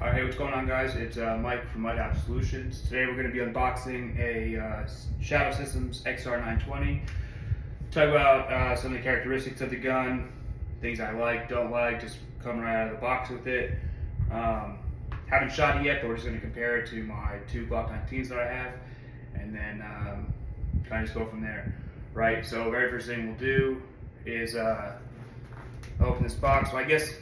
Hey, what's going on, guys? It's Mike from Mud Solutions. Today we're going to be unboxing a Shadow Systems XR920. Talk about some of the characteristics of the gun, things I like, don't like, just coming right out of the box with it. Haven't shot it yet, but we're just going to compare it to my two Glock 19s that I have, and then kind of just go from there. Right, so very first thing we'll do is open this box. So I guess,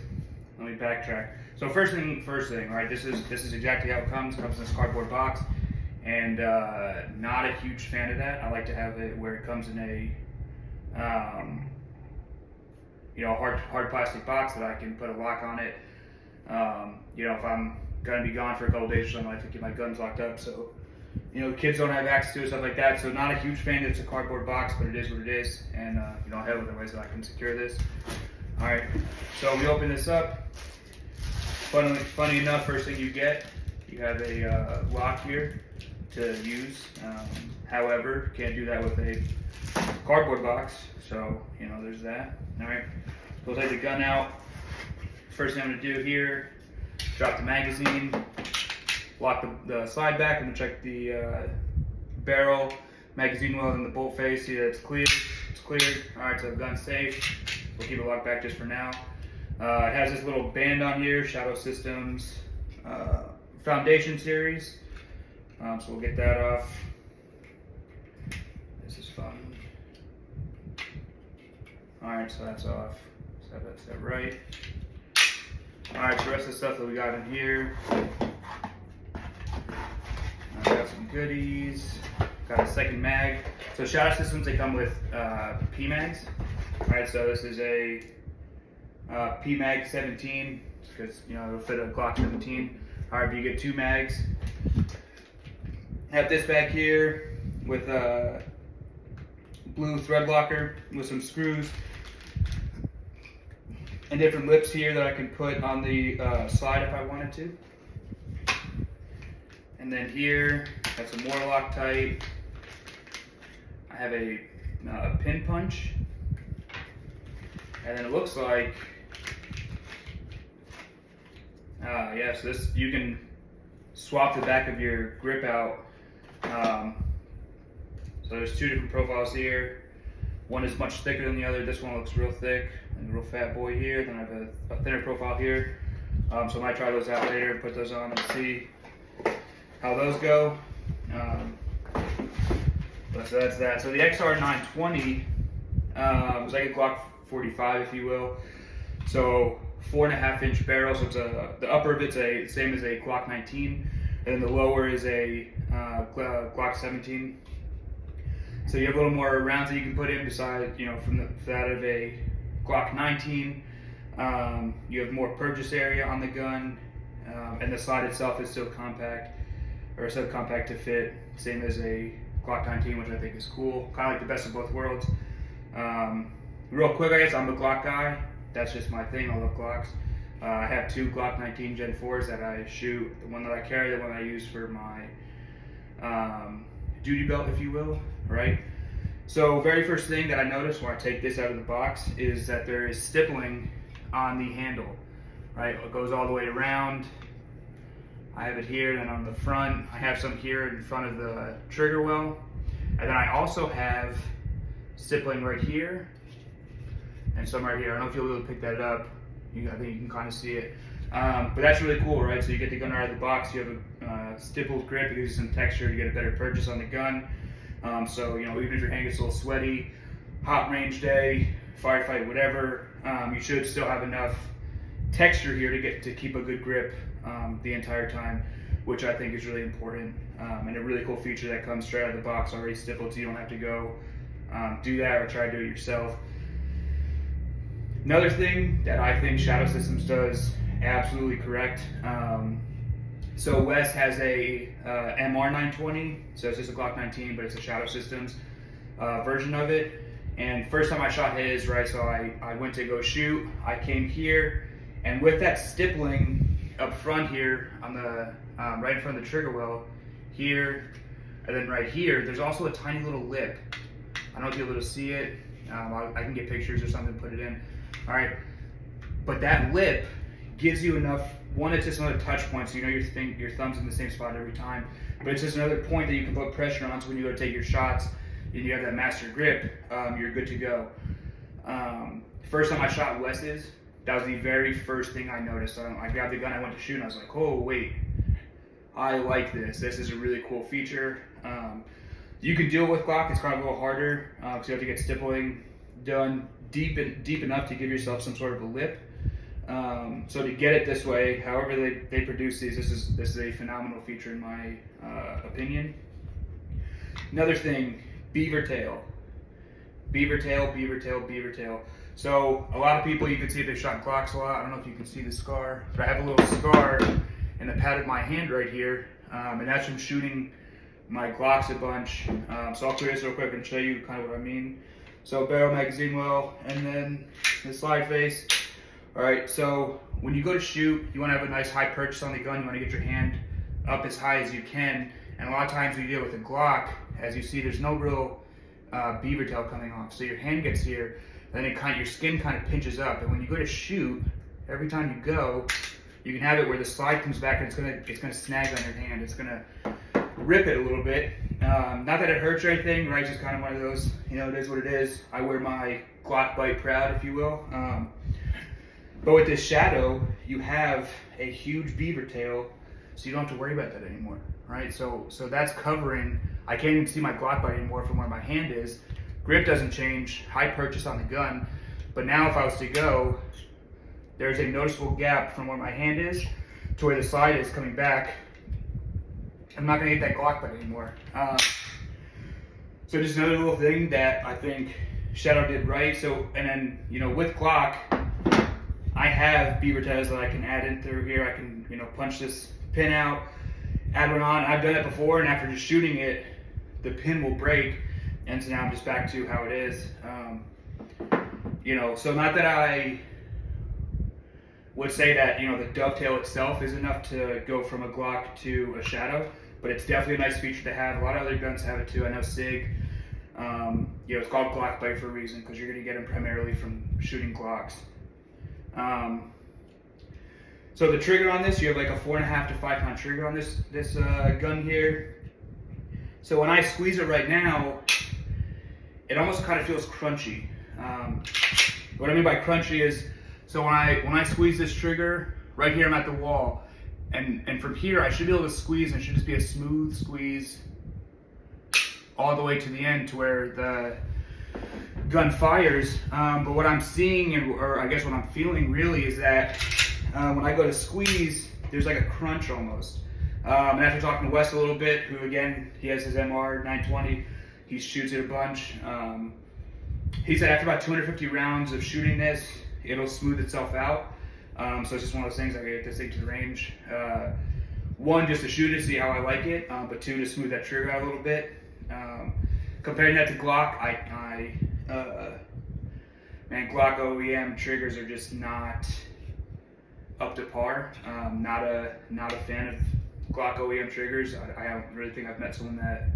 let me backtrack. So first thing, right? This is exactly how it comes. It comes in this cardboard box, and not a huge fan of that. I like to have it where it comes in a hard plastic box that I can put a lock on it. If I'm gonna be gone for a couple days or something, I like to keep my guns locked up. So the kids don't have access to it, stuff like that. So not a huge fan that it's a cardboard box, but it is what it is, and I have other ways that I can secure this. All right, so we open this up. Funny enough, first thing you have a lock here to use. However, can't do that with a cardboard box. So there's that. All right, we'll take the gun out. First thing I'm going to do here, drop the magazine, lock the slide back. I'm going to check the barrel, magazine well, and the bolt face. See that it's clear. It's cleared. All right, so the gun's safe. We'll keep it locked back just for now. It has this little band on here, Shadow Systems Foundation Series. So we'll get that off. This is fun. Alright, so that's off. Set that right. Alright, so the rest of the stuff that we got in here. I got some goodies. Got a second mag. So Shadow Systems, they come with P-mags. Alright, so this is a P-mag 17, because it'll fit a Glock 17. Alright, but you get two mags. Have this back here with a blue thread locker with some screws and different lips here that I can put on the slide if I wanted to. And then here, got some more Loctite. I have a pin punch. And then it looks like, yes, this, you can swap the back of your grip out. So there's two different profiles here. One is much thicker than the other. This one looks real thick and a real fat boy here. Then I have a thinner profile here. So I might try those out later and put those on and see how those go. So that's that. So the XR920 was like a Glock 45, if you will. So 4.5-inch barrel. So it's the upper of it's same as a Glock 19, and then the lower is a Glock 17. So you have a little more rounds that you can put in beside, from that of a Glock 19. You have more purchase area on the gun, and the slide itself is still compact, or subcompact to fit, same as a Glock 19, which I think is cool. Kind of like the best of both worlds. Real quick, I guess I'm a Glock guy. That's just my thing. I love Glocks. I have two Glock 19 Gen 4s that I shoot. The one that I carry, the one I use for my duty belt, if you will, right? So very first thing that I noticed when I take this out of the box is that there is stippling on the handle, right? It goes all the way around. I have it here, then on the front. I have some here in front of the trigger well. And then I also have stippling right here and some right here. I don't know if you'll be able to pick that up. I think you can kind of see it. But that's really cool, right? So you get the gun out of the box, you have a stippled grip, it gives you some texture, you get a better purchase on the gun. So even if your hand gets a little sweaty, hot range day, firefight, whatever, you should still have enough texture here to keep a good grip the entire time, which I think is really important. And a really cool feature that comes straight out of the box already stippled, so you don't have to go do that or try to do it yourself. Another thing that I think Shadow Systems does absolutely correct. So Wes has a MR920, so it's just a Glock 19, but it's a Shadow Systems version of it. And first time I shot his, right, so I went to go shoot. I came here, and with that stippling up front here on the right in front of the trigger well, here, and then right here, there's also a tiny little lip. I don't know if you'll be able to see it. I can get pictures or something, put it in. All right, but that lip gives you enough one, it's just another touch point, so you know your thumb's in the same spot every time. But it's just another point that you can put pressure on, so when you go to take your shots and you have that master grip, you're good to go. First time I shot Wes's, that was the very first thing I noticed. I grabbed the gun, I went to shoot, and I was like, oh wait, I like this. This is a really cool feature. You can do it with Glock. It's kind of a little harder because you have to get stippling done deep enough to give yourself some sort of a lip. So to get it this way, however they produce these, this is a phenomenal feature in my opinion. Another thing, beaver tail. Beaver tail, beaver tail, beaver tail. So a lot of people, you can see they've shot Glocks a lot. I don't know if you can see the scar, but I have a little scar in the pad of my hand right here, and that's from shooting my Glocks a bunch. So I'll clear this real quick and show you kind of what I mean. So barrel, magazine well, and then the slide face. All right, so when you go to shoot, you want to have a nice high purchase on the gun. You want to get your hand up as high as you can. And a lot of times when you deal with a Glock, as you see, there's no real beaver tail coming off. So your hand gets here, then your skin kind of pinches up. And when you go to shoot, every time you go, you can have it where the slide comes back and it's gonna snag on your hand. It's gonna rip it a little bit. Not that it hurts or anything, right? It's just kind of one of those, you know, it is what it is. I wear my Glock bite proud, if you will. But with this shadow, you have a huge beaver tail, so you don't have to worry about that anymore, right? So that's covering, I can't even see my Glock bite anymore from where my hand is. Grip doesn't change, high purchase on the gun, but now if I was to go, there's a noticeable gap from where my hand is to where the slide is coming back. I'm not gonna get that Glock bite anymore. So just another little thing that I think Shadow did right. So, and then, you know, with Glock, I have beaver tails that I can add in through here. I can, you know, punch this pin out, add one on. I've done it before, and after just shooting it, the pin will break, and so now I'm just back to how it is. You know, so not that I would say that, you know, the dovetail itself is enough to go from a Glock to a Shadow, but it's definitely a nice feature to have. A lot of other guns have it too. I know SIG, you know, it's called Glock bite for a reason, because you're going to get them primarily from shooting Glocks. So the trigger on this, you have like a 4.5 to 5 pound trigger on this gun here. So when I squeeze it right now, it almost kind of feels crunchy. What I mean by crunchy is, so when I squeeze this trigger, right here I'm at the wall, and from here I should be able to squeeze, and it should just be a smooth squeeze all the way to the end to where the gun fires. But what I'm seeing, or I guess what I'm feeling really, is that when I go to squeeze, there's like a crunch almost. And after talking to Wes a little bit, who again, he has his XR920, he shoots it a bunch. He said after about 250 rounds of shooting this, it'll smooth itself out. So it's just one of those things, I get this thing to the range. One, just to shoot it, see how I like it, but two, to smooth that trigger out a little bit. Comparing that to Glock, man, Glock OEM triggers are just not up to par. Not a fan of Glock OEM triggers. I don't really think I've met someone that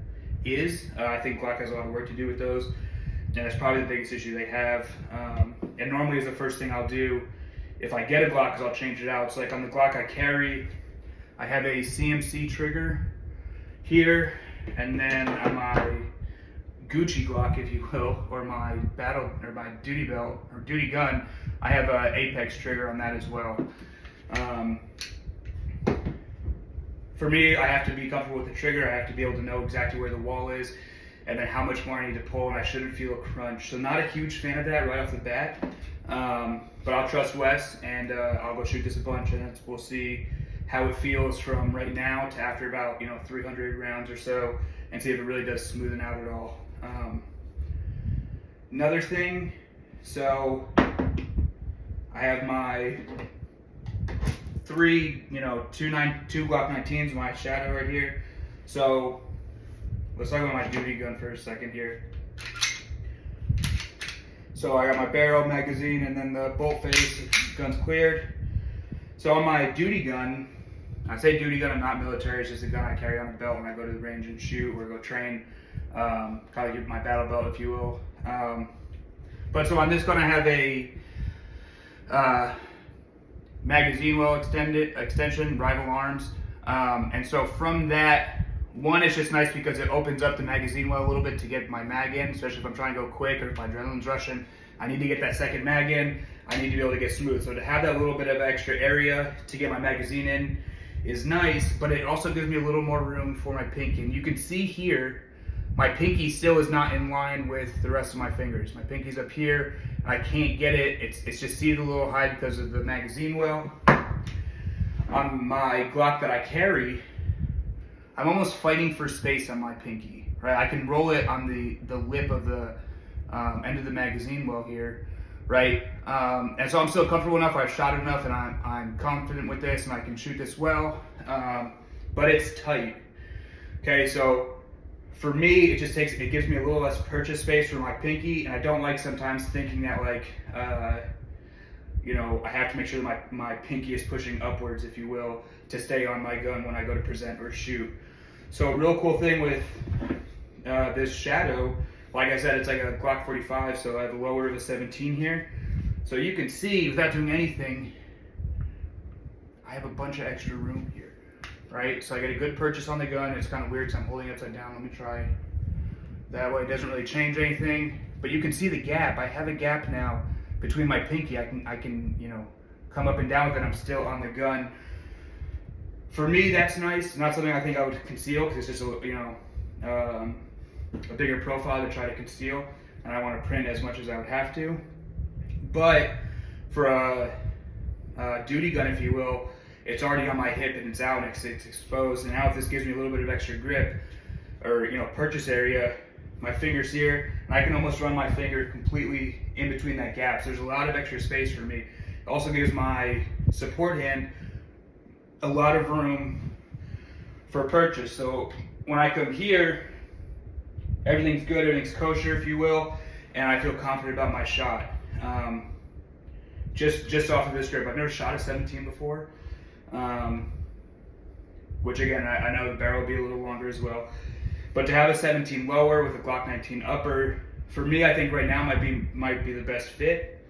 is. I think Glock has a lot of work to do with those, and that's probably the biggest issue they have. And normally is the first thing I'll do if I get a Glock, is I'll change it out. So like on the Glock I carry, I have a CMC trigger here, and then on my Gucci Glock, if you will, or my duty belt or duty gun, I have an Apex trigger on that as well. For me, I have to be comfortable with the trigger. I have to be able to know exactly where the wall is, and then how much more I need to pull, and I shouldn't feel a crunch. So not a huge fan of that right off the bat, but I'll trust Wes, and I'll go shoot this a bunch, and we'll see how it feels from right now to after about 300 rounds or so, and see if it really does smoothen out at all. Another thing, so I have my two Glock 19s, my Shadow right here. So let's talk about my duty gun for a second here. So I got my barrel, magazine, and then the bolt face. Gun's cleared. So on my duty gun, I say duty gun, I'm not military, it's just a gun I carry on the belt when I go to the range and shoot or go train. Kind of give my battle belt, if you will. But so on this gun I have a magazine well extension, rival arms. And so from that, one, it's just nice because it opens up the magazine well a little bit to get my mag in, especially if I'm trying to go quick or if my adrenaline's rushing. I need to get that second mag in. I need to be able to get smooth. So to have that little bit of extra area to get my magazine in is nice, but it also gives me a little more room for my pinky. And you can see here, my pinky still is not in line with the rest of my fingers. My pinky's up here, and I can't get it. It's just seated a little high because of the magazine well. On my Glock that I carry, I'm almost fighting for space on my pinky, right? I can roll it on the lip of the end of the magazine well here, right? And so I'm still comfortable enough, I've shot it enough, and I'm confident with this, and I can shoot this well, but it's tight. Okay, so for me, it gives me a little less purchase space for my pinky, and I don't like sometimes thinking that like, you know, I have to make sure that my pinky is pushing upwards, if you will, to stay on my gun when I go to present or shoot. So a real cool thing with this Shadow, like I said, it's like a Glock 45, so I have a lower of a 17 here. So you can see, without doing anything, I have a bunch of extra room here, right? So I get a good purchase on the gun. It's kind of weird because I'm holding it upside down. Let me try. That way it doesn't really change anything. But you can see the gap. I have a gap now between my pinky. I can, you know, come up and down with it. I'm still on the gun. For me, that's nice. Not something I think I would conceal because it's just a, you know, a bigger profile to try to conceal, and I want to print as much as I would have to. But for a duty gun, if you will, it's already on my hip and it's out and it's exposed. And now if this gives me a little bit of extra grip or, you know, purchase area, my finger's here, and I can almost run my finger completely in between that gap. So there's a lot of extra space for me. It also gives my support hand a lot of room for purchase. So when I come here, everything's good, everything's kosher, if you will, and I feel confident about my shot. Just off of this grip, I've never shot a 17 before, which again, I know the barrel will be a little longer as well. But to have a 17 lower with a Glock 19 upper, for me, I think right now might be the best fit.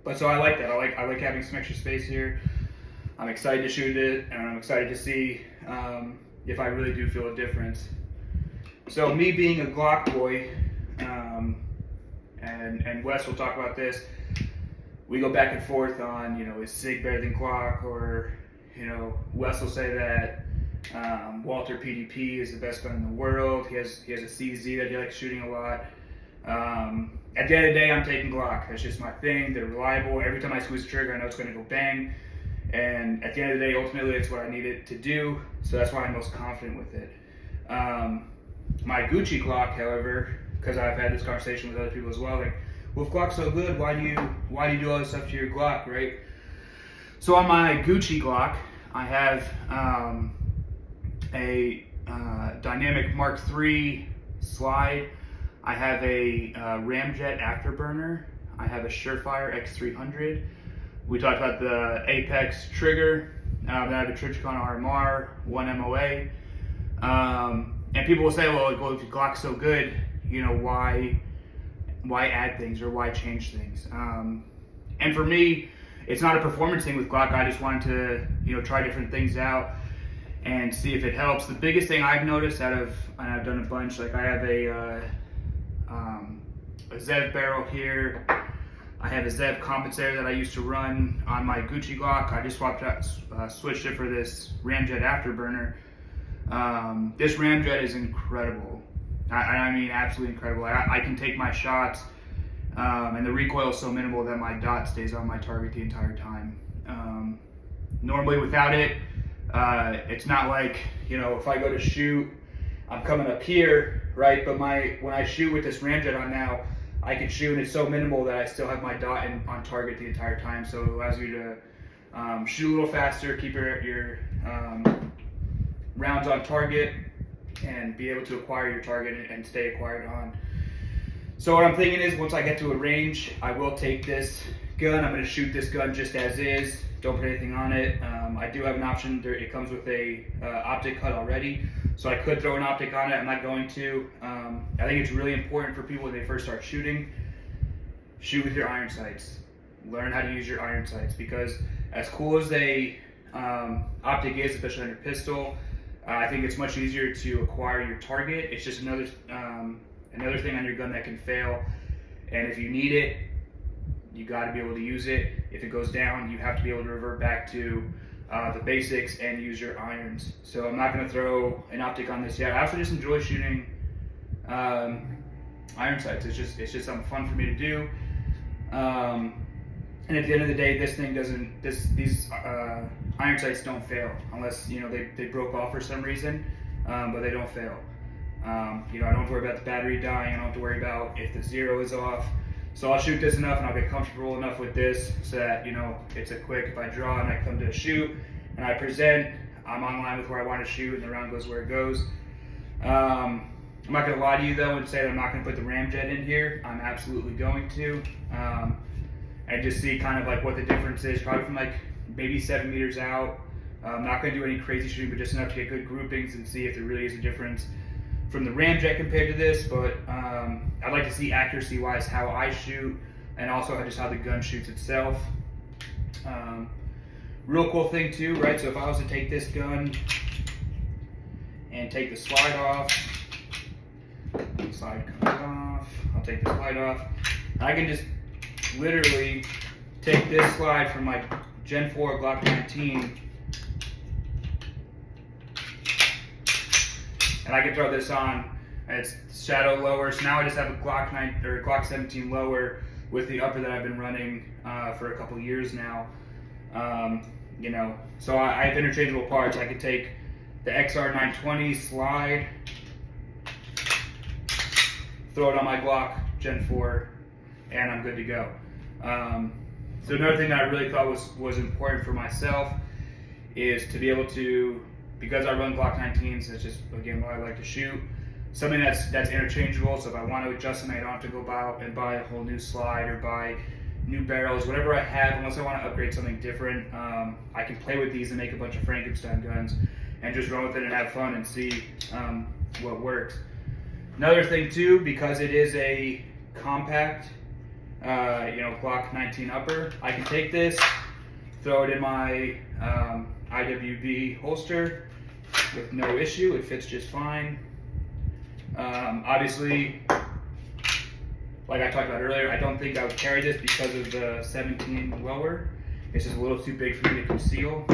But so I like that. I like having some extra space here. I'm excited to shoot it, and I'm excited to see if I really do feel a difference. So me being a Glock boy, and Wes will talk about this, we go back and forth on, you know, is SIG better than Glock, or, you know, Wes will say that Walter PDP is the best gun in the world. He has a CZ that he likes shooting a lot. At the end of the day, I'm taking Glock. That's just my thing. They're reliable. Every time I squeeze the trigger, I know it's going to go bang. And at the end of the day, ultimately, it's what I need it to do. So that's why I'm most confident with it. My Gucci Glock, however, because I've had this conversation with other people as well, like, well, if Glock's so good, why do you do all this stuff to your Glock, right? So on my Gucci Glock, I have a dynamic Mark III slide. I have a Ramjet afterburner. I have a Surefire X300. We talked about the Apex trigger. Then I have a Trijicon RMR, 1 MOA. And people will say, well, if your Glock's so good, you know, why add things or why change things? And for me, it's not a performance thing with Glock. I just wanted to, you know, try different things out and see if it helps. The biggest thing I've noticed and I've done a bunch, like I have a Zev barrel here. I have a Zev compensator that I used to run on my Gucci Glock. I just switched it for this Ramjet afterburner. This Ramjet is incredible. I mean, absolutely incredible. I can take my shots, and the recoil is so minimal that my dot stays on my target the entire time. Normally without it, it's not like, you know, if I go to shoot, I'm coming up here, right? But when I shoot with this Ramjet on now, I can shoot, and it's so minimal that I still have my dot on target the entire time. So it allows you to shoot a little faster, keep your rounds on target, and be able to acquire your target and stay acquired on. So what I'm thinking is, once I get to a range, I will take this gun. I'm going to shoot this gun just as is. Don't put anything on it. I do have an option. It comes with a optic cut already, so I could throw an optic on it. I'm not going to. I think it's really important for people when they first start shooting. Shoot with your iron sights. learn how to use your iron sights, because as cool as a optic is, especially on your pistol, I think it's much easier to acquire your target. It's just another thing on your gun that can fail, and if you need it, you got to be able to use it. If it goes down, you have to be able to revert back to the basics and use your irons. So I'm not going to throw an optic on this yet. I also just enjoy shooting iron sights. It's just something fun for me to do. And at the end of the day, this thing doesn't. These iron sights don't fail unless they broke off for some reason, but they don't fail. I don't have to worry about the battery dying. I don't have to worry about if the zero is off. So I'll shoot this enough, and I'll get comfortable enough with this so that it's a quick. If I draw and I come to a shoot and I present, I'm on line with where I want to shoot, and the round goes where it goes. I'm not gonna lie to you though and say that I'm not gonna put the ramjet in here. I'm absolutely going to, and just see kind of like what the difference is. Probably from like maybe 7 meters out. I'm not gonna do any crazy shooting, but just enough to get good groupings and see if there really is a difference from the ramjet compared to this. But I'd like to see accuracy wise how I shoot, and also just how the gun shoots itself. Real cool thing too, right? So if I was to take this gun and take the slide off, the slide comes off, I'll take the slide off, I can just literally take this slide from my Gen 4 Glock 19 and I can throw this on, and it's shadow lower. So now I just have a Glock 17 lower with the upper that I've been running for a couple years now. So I have interchangeable parts. I could take the XR920 slide, throw it on my Glock Gen 4, and I'm good to go. So another thing that I really thought was important for myself is to be able to, because I run Glock 19s, that's just again what I like to shoot, something that's interchangeable. So if I want to adjust something, I don't have to go out and buy a whole new slide or buy new barrels, whatever I have, unless I want to upgrade something different. I can play with these and make a bunch of Frankenstein guns and just run with it and have fun and see what works. Another thing too, because it is a compact Glock 19 upper, I can take this, throw it in my IWB holster with no issue. It fits just fine. Obviously, like I talked about earlier, I don't think I would carry this because of the 17 lower. It's just a little too big for me to conceal.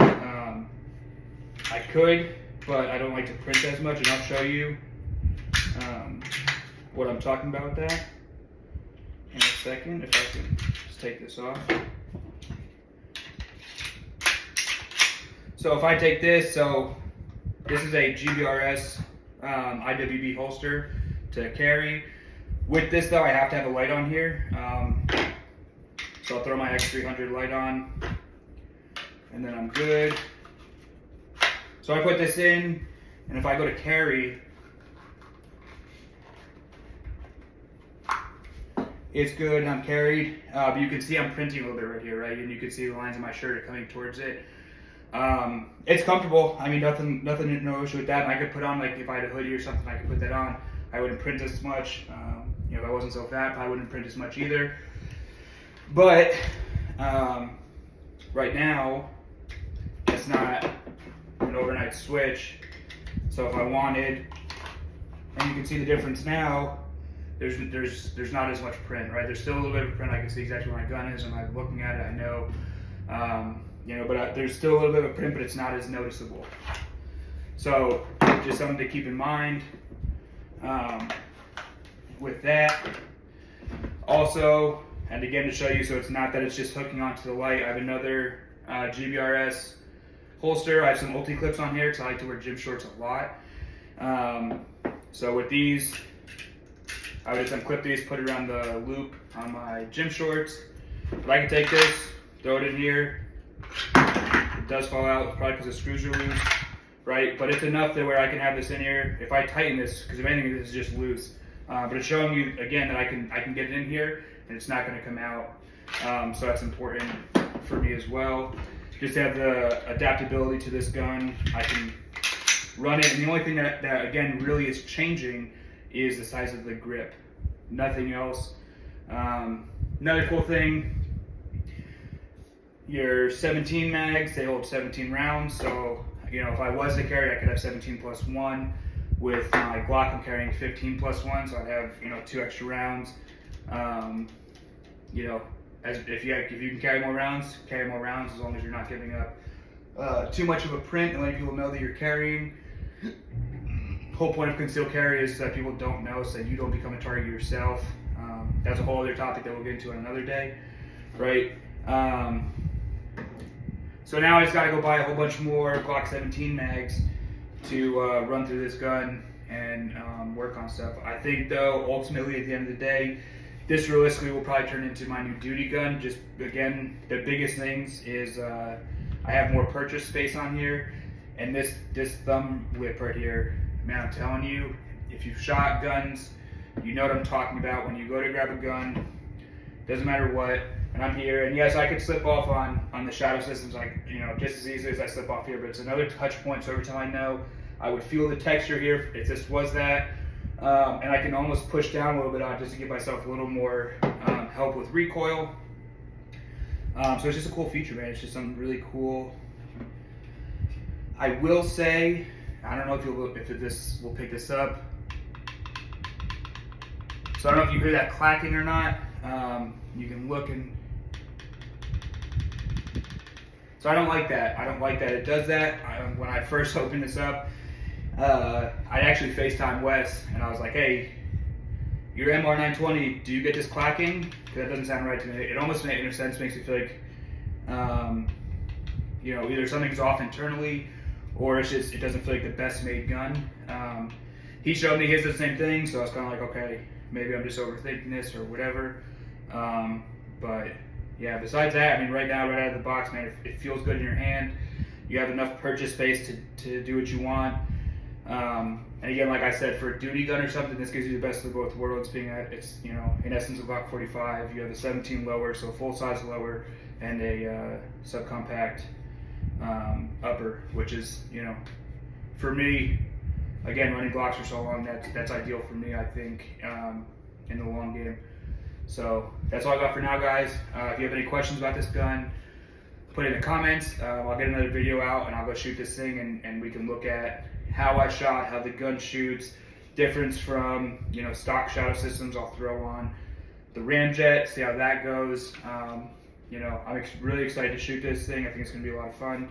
I could, but I don't like to print as much, and I'll show you what I'm talking about with that in a second, if I can just take this off. So if I take this, so this is a GBRS IWB holster to carry. With this though, I have to have a light on here. So I'll throw my X300 light on, and then I'm good. So I put this in, and if I go to carry, it's good and I'm carried. But you can see I'm printing a little bit right here, right? And you can see the lines of my shirt are coming towards it. It's comfortable. I mean, nothing, no issue with that. And I could put on, like, if I had a hoodie or something, I could put that on. I wouldn't print as much. If I wasn't so fat, I wouldn't print as much either. But right now, it's not an overnight switch. So if I wanted, and you can see the difference now, there's not as much print, right? There's still a little bit of print. I can see exactly where my gun is. I'm like looking at it, I know. But there's still a little bit of print, but it's not as noticeable. So just something to keep in mind with that. Also, and again to show you, so it's not that it's just hooking onto the light, I have another GBRS holster. I have some multi-clips on here because I like to wear gym shorts a lot. So with these, I would just unclip these, put it around the loop on my gym shorts. But I can take this, throw it in here. It does fall out, probably because the screws are loose, right? But it's enough that where I can have this in here. If I tighten this, because if anything, this is just loose. But it's showing you again that I can get it in here and it's not going to come out. So that's important for me as well. Just to have the adaptability to this gun. I can run it, and the only thing that again really is changing is the size of the grip. Nothing else. Another cool thing, your 17 mags, they hold 17 rounds. So, you know, if I was to carry, I could have 17 plus 1. With my Glock, I'm carrying 15 plus 1, so I'd have, you know, 2 extra rounds. You know, if you can carry more rounds as long as you're not giving up too much of a print and letting people know that you're carrying. Whole point of concealed carry is that people don't know, so that you don't become a target yourself. That's a whole other topic that we'll get into on another day, right? So now I just got to go buy a whole bunch more Glock 17 mags to run through this gun and work on stuff. I think though, ultimately at the end of the day, this realistically will probably turn into my new duty gun. Just again, the biggest things is I have more purchase space on here, and this thumb whip right here, man, I'm telling you, if you've shot guns, you know what I'm talking about. When you go to grab a gun, doesn't matter what, and I'm here, and yes, I could slip off on the shadow systems, like, you know, just as easily as I slip off here, but it's another touch point, so every time I know, I would feel the texture here if this was that, and I can almost push down a little bit on it just to give myself a little more help with recoil. So it's just a cool feature, man. It's just something really cool. I will say, I don't know if this will pick this up. So I don't know if you hear that clacking or not. You can look and. So I don't like that. I don't like that it does that. When I first opened this up, I actually FaceTimed Wes and I was like, "Hey, your MR920, do you get this clacking? Because that doesn't sound right to me." It almost, in a sense, makes me feel like, you know, either something's off internally, or it's just, it doesn't feel like the best made gun. He showed me his the same thing, so I was kind of like, okay, maybe I'm just overthinking this or whatever. But yeah, besides that, I mean, right now, right out of the box, man, it feels good in your hand. You have enough purchase space to do what you want. And again, like I said, for a duty gun or something, this gives you the best of both worlds, being that it's, you know, in essence a Glock 45. You have a 17 lower, so full size lower, and a subcompact upper, which is, you know, for me, again, running Glocks for so long, that's ideal for me, I think, in the long game. So that's all I got for now, guys. If you have any questions about this gun, put it in the comments. I'll get another video out and I'll go shoot this thing, and we can look at how I shot, how the gun shoots, difference from, you know, stock shadow systems. I'll throw on the ramjet, see how that goes. You know, I'm really excited to shoot this thing. I think it's going to be a lot of fun,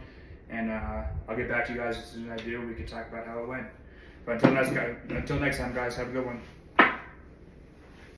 and I'll get back to you guys as soon as I do. We can talk about how it went. But until next time, guys, have a good one.